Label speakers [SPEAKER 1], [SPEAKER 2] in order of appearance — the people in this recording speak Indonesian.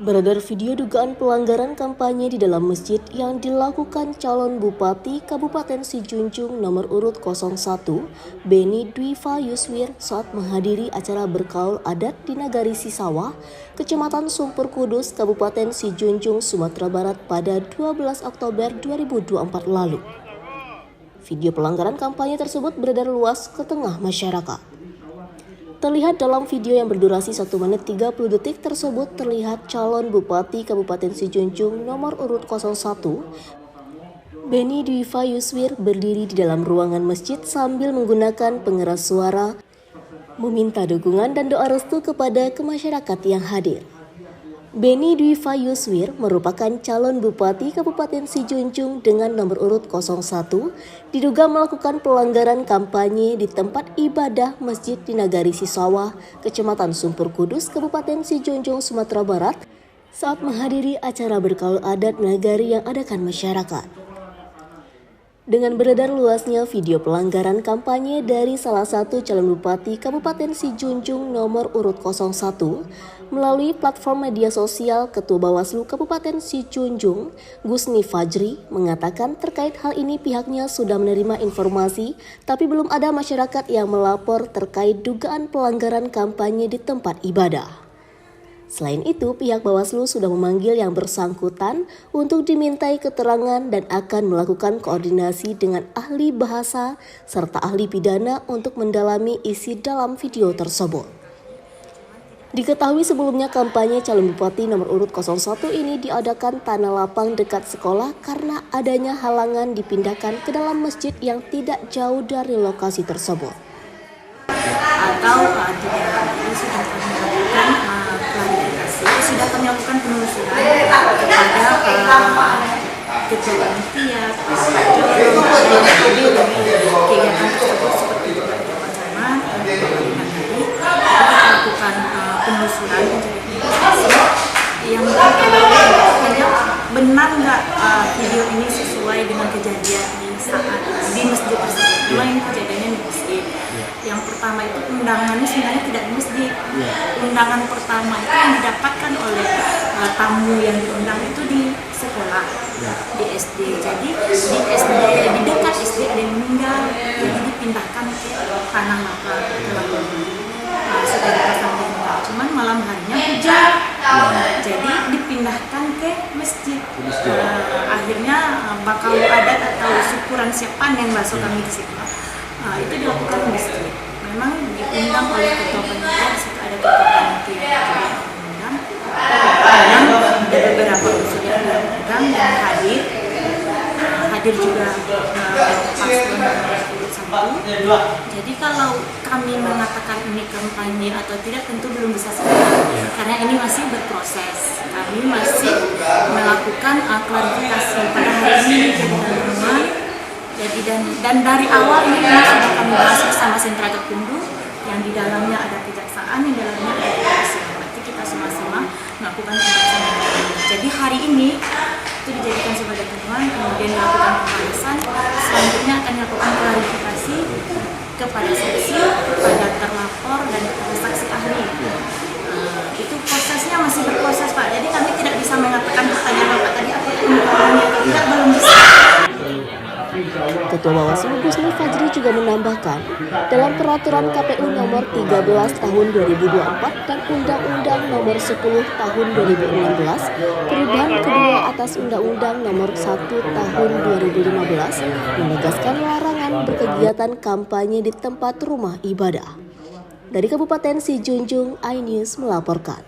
[SPEAKER 1] Beredar video dugaan pelanggaran kampanye di dalam masjid yang dilakukan calon Bupati Kabupaten Sijunjung nomor urut 01, Beni Dwifa Yuswir saat menghadiri acara berkaul adat di Nagari Sisawah, Kecamatan Sumpur Kudus, Kabupaten Sijunjung, Sumatera Barat pada 12 Oktober 2024 lalu. Video pelanggaran kampanye tersebut beredar luas ke tengah masyarakat. Terlihat dalam video yang berdurasi 1 menit 30 detik tersebut terlihat calon Bupati Kabupaten Sijunjung nomor urut 01, Beni Dwifa Yuswir berdiri di dalam ruangan masjid sambil menggunakan pengeras suara, meminta dukungan dan doa restu kepada masyarakat yang hadir. Beni Dwifa Yuswir merupakan calon Bupati Kabupaten Sijunjung dengan nomor urut 01, diduga melakukan pelanggaran kampanye di tempat ibadah masjid di Nagari Sisawah, Kecamatan Sumpur Kudus, Kabupaten Sijunjung, Sumatera Barat, saat menghadiri acara berkaul adat Nagari yang adakan masyarakat. Dengan beredar luasnya video pelanggaran kampanye dari salah satu calon Bupati Kabupaten Sijunjung nomor urut 01, melalui platform media sosial, Ketua Bawaslu Kabupaten Sijunjung, Gusni Fajri, mengatakan terkait hal ini pihaknya sudah menerima informasi, tapi belum ada masyarakat yang melapor terkait dugaan pelanggaran kampanye di tempat ibadah. Selain itu, pihak Bawaslu sudah memanggil yang bersangkutan untuk dimintai keterangan dan akan melakukan koordinasi dengan ahli bahasa serta ahli pidana untuk mendalami isi dalam video tersebut. Diketahui sebelumnya kampanye calon Bupati nomor urut 01 ini diadakan tanah lapang dekat sekolah karena adanya halangan dipindahkan ke dalam masjid yang tidak jauh dari lokasi tersebut.
[SPEAKER 2] Sudah kami lakukan penelusuran kepada ketua panitia, kegiatan tersebut seperti juga di ancaman melakukan penelusuran yang benar nggak video ini sesuai dengan kejadian di masjid tersebut. Memang ini kejadiannya di masjid. Yang pertama itu undangannya sebenarnya tidak di masjid. Undangan pertama itu yang didapatkan oleh tamu yang diundang itu di sekolah, di SD. Jadi di SD, di dekat SD ada yang meninggal, jadi dipindahkan ke tanah lapang. Sudah dipasang tenda, cuman malam harinya hujan, jadi dipindahkan ke masjid. Akhirnya bakal adat atau syukuran siap panen bahasa kami di situ. Itu dilakukan di masjid. Memang diundang oleh ketua panitia, di situ ada ketua panitia yang diundang. Ada beberapa unsur yang diundang dan hadir. Hadir juga paslon nomor 1. Jadi kalau kami mengatakan ini kampanye atau tidak tentu belum bisa sekarang, karena ini masih berproses. Kami masih melakukan klarifikasi pada hari ini teman-teman. Jadi dan dari awal ini memang sudah kami bahas bersama sentra Gakumdu yang di dalamnya ada kejaksaan, yang di dalamnya ada polisi. Berarti kita sama-sama melakukan pembahasan. Jadi hari ini itu dijadikan sebagai temuan, kemudian dilakukan pembahasan. Selanjutnya akan dilakukan klarifikasi kepada saksi, kepada terlapor dan kepada saksi ahli. Itu prosesnya masih berproses, Pak. Jadi kami tidak bisa mengatakan pertanyaan Bapak tadi apa yang tidak, belum bisa.
[SPEAKER 1] Ketua Bawaslu Gusni Fajri juga menambahkan, dalam peraturan KPU nomor 13 tahun 2024 dan Undang-Undang nomor 10 tahun 2016, perubahan kedua atas Undang-Undang nomor 1 tahun 2015 menegaskan larangan berkegiatan kampanye di tempat rumah ibadah. Dari Kabupaten Sijunjung, iNews melaporkan.